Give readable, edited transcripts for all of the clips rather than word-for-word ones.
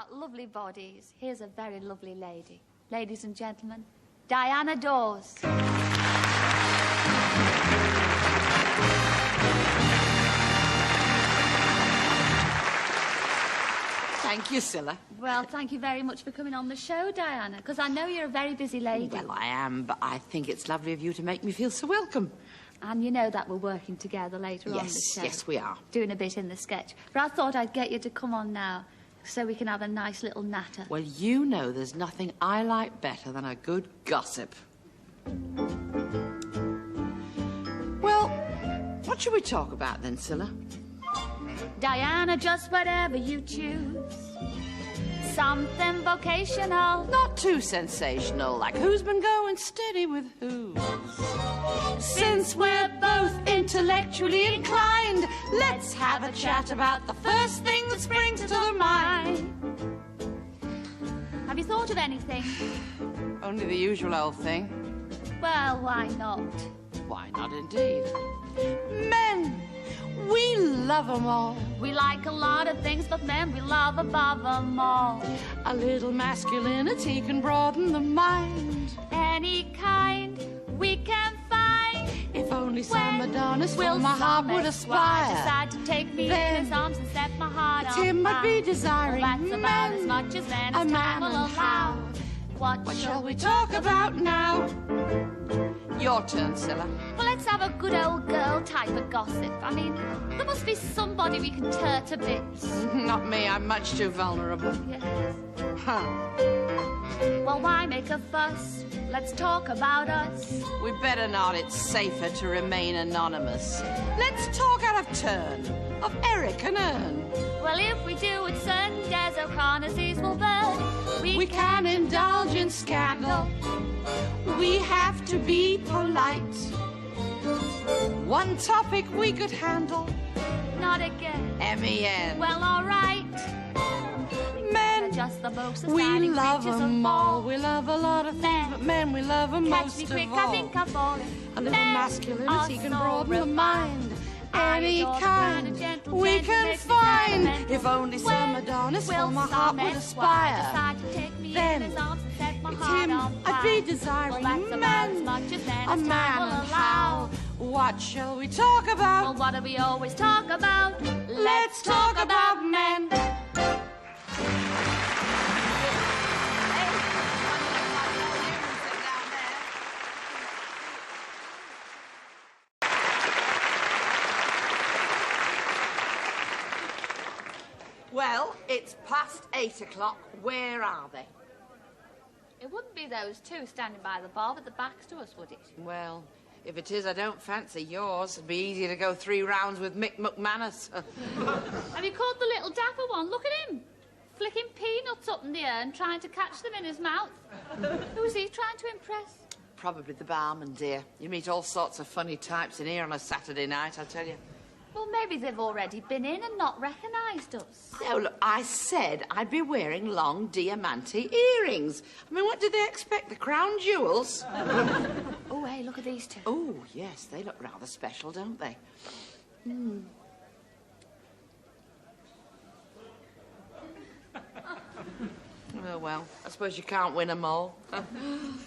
got lovely bodies. Here's a very lovely lady. Ladies and gentlemen, Diana Dors. Thank you, Cilla. Well, thank you very much for coming on the show, Diana, because I know you're a very busy lady. Well, I am, but I think it's lovely of you to make me feel so welcome. And you know that we're working together later on the show. Yes, we are. Doing a bit in the sketch. But I thought I'd get you to come on now so we can have a nice little natter. Well, you know there's nothing I like better than a good gossip. Well, what should we talk about then, Cilla? Diana, just whatever you choose. Something vocational. Not too sensational, like who's been going steady with who. Since we're both intellectually inclined, let's have a chat about the first thing that springs to the mind. Have you thought of anything? Only the usual old thing. Well, why not? Why not indeed? Men! We love 'em all. We like a lot of things, but men we love above 'em all. A little masculinity can broaden the mind. Any kind we can find. If only some Adonis from my heart would aspire. Decide to take me in his arms and set my heart on him I'd be desiring. Well, that's about as much as men as time will allow. What shall we talk about now? Your turn, Cilla. Well, let's have a good old girl type of gossip. I mean, there must be somebody we can tear to bits. Not me, I'm much too vulnerable. Yes. Huh. Well, why make a fuss? Let's talk about us. We better not, it's safer to remain anonymous. Let's talk out of turn, of Eric and Ern. Well, if we do it, certain Des O'Connor's will burn. We can indulge in scandal. We have to be polite. One topic we could handle. Not again. M-E-N. Well, all right. Men, just the most we love 'em all. We love a lot of things, but men, we love 'em most of all. Catch me quick, I think I'm falling. A little masculinity can broaden the mind. Any kind we can find. If only some Adonis from my heart would aspire. Then it's him I'd be desiring. Men, a man, how? What shall we talk about? Well, what do we always talk about? Let's talk about men. Well, it's past 8 o'clock. Where are they? It wouldn't be those two standing by the bar with the backs to us, would it? Well, if it is, I don't fancy yours. It'd be easier to go 3 rounds with Mick McManus. Have you caught the little dapper one? Look at him. Flicking peanuts up in the air and trying to catch them in his mouth. Who's he trying to impress? Probably the barman, dear. You meet all sorts of funny types in here on a Saturday night, I tell you. Well, maybe they've already been in and not recognised us. No, look, I said I'd be wearing long diamante earrings. I mean, what did they expect? The crown jewels? Oh, hey, look at these two. Oh, yes, they look rather special, don't they? Hmm. Oh, well, I suppose you can't win 'em all.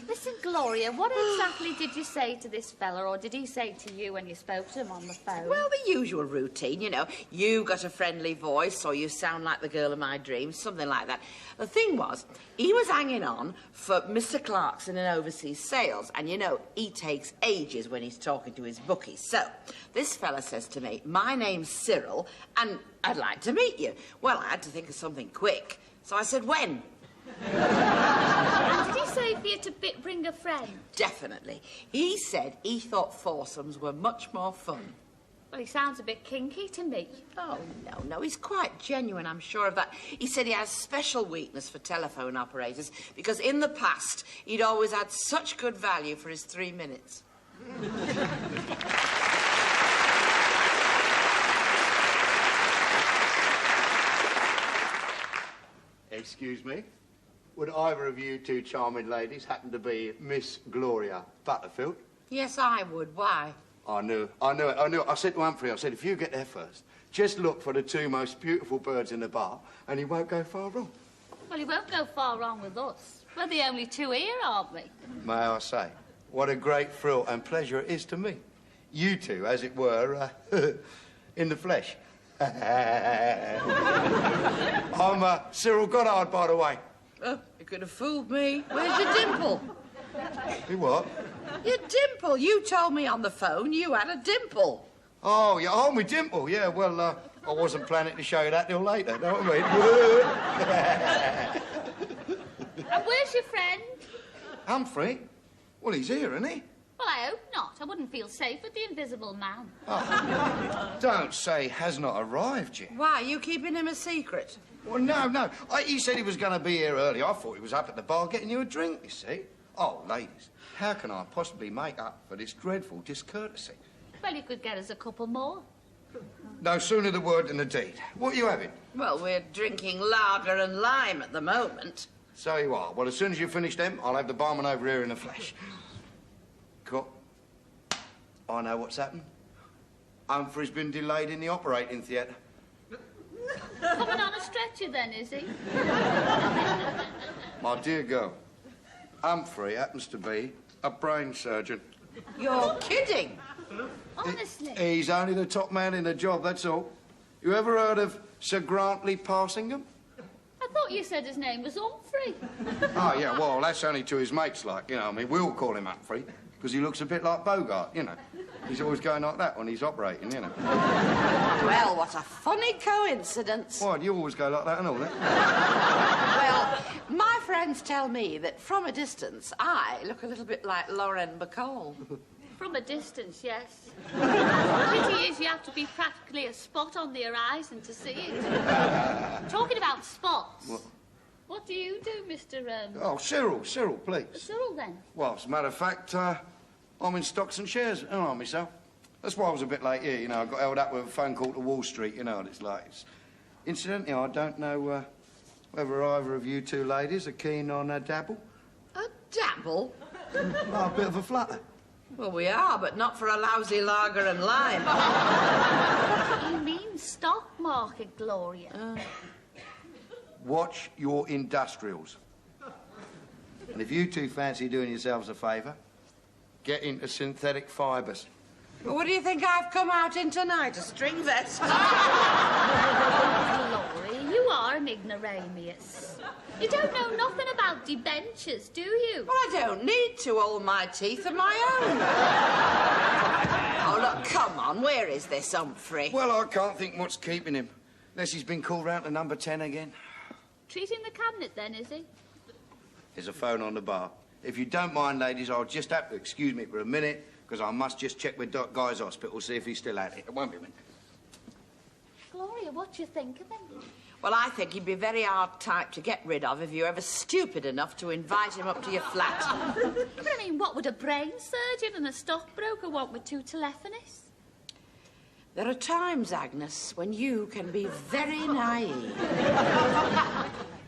Listen, Gloria, what exactly did you say to this fella, or did he say to you when you spoke to him on the phone? Well, the usual routine, you know. You got a friendly voice, or you sound like the girl of my dreams, something like that. The thing was, he was hanging on for Mr. Clarkson in overseas sales, and, you know, he takes ages when he's talking to his bookies. So, this fella says to me, my name's Cyril, and I'd like to meet you. Well, I had to think of something quick, so I said, when? And did he say for you to bring a friend? Definitely. He said he thought foursomes were much more fun. Well, he sounds a bit kinky to me. Oh, no, he's quite genuine, I'm sure of that. He said he has special weakness for telephone operators because in the past he'd always had such good value for his 3 minutes. Excuse me? Would either of you two charming ladies happen to be Miss Gloria Butterfield? Yes, I would. Why? I knew it. I said to Humphrey, I said, if you get there first, just look for the 2 most beautiful birds in the bar and you won't go far wrong. Well, he won't go far wrong with us. We're the only two here, aren't we? May I say, what a great thrill and pleasure it is to me. You two, as it were, in the flesh. I'm Cyril Goddard, by the way. Oh, you could have fooled me. Where's your dimple? You what? Your dimple. You told me on the phone you had a dimple. Oh, yeah, oh, my dimple. Yeah, well, I wasn't planning to show you that till later, know what I mean? And where's your friend? Humphrey? Well, he's here, isn't he? Well, I hope not. I wouldn't feel safe with the invisible man. Oh. Don't say has not arrived yet. Why, are you keeping him a secret? Well, no. He said he was going to be here early. I thought he was up at the bar getting you a drink, you see. Oh, ladies, how can I possibly make up for this dreadful discourtesy? Well, you could get us a couple more. No sooner the word than the deed. What are you having? Well, we're drinking lager and lime at the moment. So you are. Well, as soon as you finish them, I'll have the barman over here in a flash. Cool. I know what's happened. Humphrey's been delayed in the operating theatre. Coming on a stretcher, then, is he? My dear girl, Humphrey happens to be a brain surgeon. You're kidding. Honestly. He's only the top man in the job, that's all. You ever heard of Sir Grantley Passingham? I thought you said his name was Humphrey. Oh, yeah, well, that's only to his mates, like, you know. I mean, we'll call him Humphrey, because he looks a bit like Bogart, you know. He's always going like that when he's operating, you know. Well, what a funny coincidence. Why, do you always go like that and all that? Well, my friends tell me that from a distance, I look a little bit like Lauren Bacall. From a distance, yes. The pity is you have to be practically a spot on the horizon to see it. Talking about spots, what do you do, Mr. Oh, Cyril, please. Cyril, then? Well, as a matter of fact, I'm in stocks and shares, aren't I, myself? That's why I was a bit late here, you know. I got held up with a phone call to Wall Street, you know what it's like. Incidentally, I don't know whether either of you two ladies are keen on a dabble. A dabble? Oh, a bit of a flutter. Well, we are, but not for a lousy lager and lime. You mean stock market, Gloria? Watch your industrials. And if you two fancy doing yourselves a favour, get into synthetic fibres. Well, what do you think I've come out in tonight? A string vest? Gloria, you are an ignoramus. You don't know nothing about debentures, do you? Well, I don't need to. All my teeth are my own. Oh, look, come on. Where is this Humphrey? Well, I can't think what's keeping him. Unless he's been called round to number 10 again. Treating the cabinet, then, is he? There's a phone on the bar. If you don't mind, ladies, I'll just have to excuse me for a minute, because I must just check with Doc Guy's hospital, see if he's still at it. It won't be a minute. Gloria, what do you think of him? Well, I think he'd be a very hard type to get rid of if you're ever stupid enough to invite him up to your flat. But I mean, what would a brain surgeon and a stockbroker want with two telephonists? There are times, Agnes, when you can be very naive.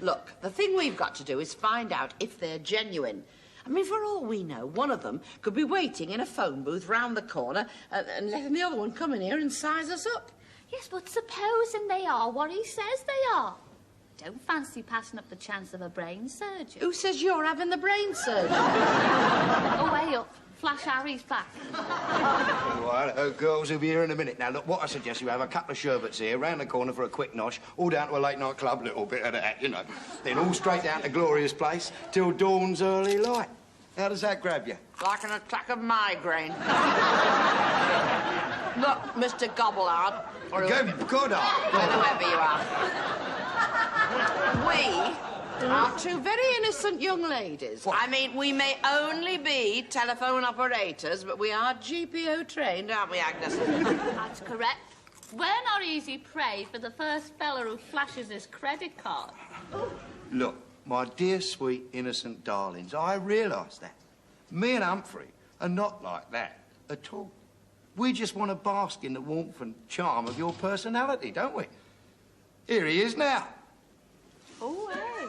Look, the thing we've got to do is find out if they're genuine. I mean, for all we know, one of them could be waiting in a phone booth round the corner and letting the other one come in here and size us up. Yes, but supposing they are what he says they are. Don't fancy passing up the chance of a brain surgeon. Who says you're having the brain surgery? Oh, way up. Flash Harry's back. Well, hello, girls. We'll be here in a minute. Now, look, what I suggest you have a couple of sherbets here, round the corner for a quick nosh, all down to a late-night club, little bit of that, you know. Then all straight down to Gloria's place till dawn's early light. How does that grab you? Like an attack of migraine. Look, Mr. Gobblehard. Or Goddard. whoever you are. We are two very innocent young ladies. What? I mean, we may only be telephone operators, but we are GPO trained, aren't we, Agnes? That's correct. We're not easy prey for the first fella who flashes his credit card. Look, my dear, sweet, innocent darlings, I realise that. Me and Humphrey are not like that at all. We just want to bask in the warmth and charm of your personality, don't we? Here he is now. Oh, hey.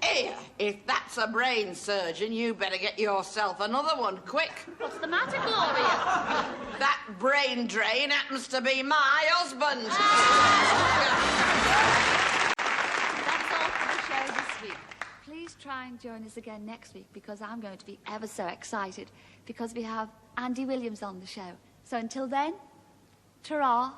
Here, if that's a brain surgeon, you better get yourself another one, quick. What's the matter, Gloria? That brain drain happens to be my husband. That's all for the show this week. please try and join us again next week, because I'm going to be ever so excited, because we have Andy Williams on the show. So until then, ta-ra.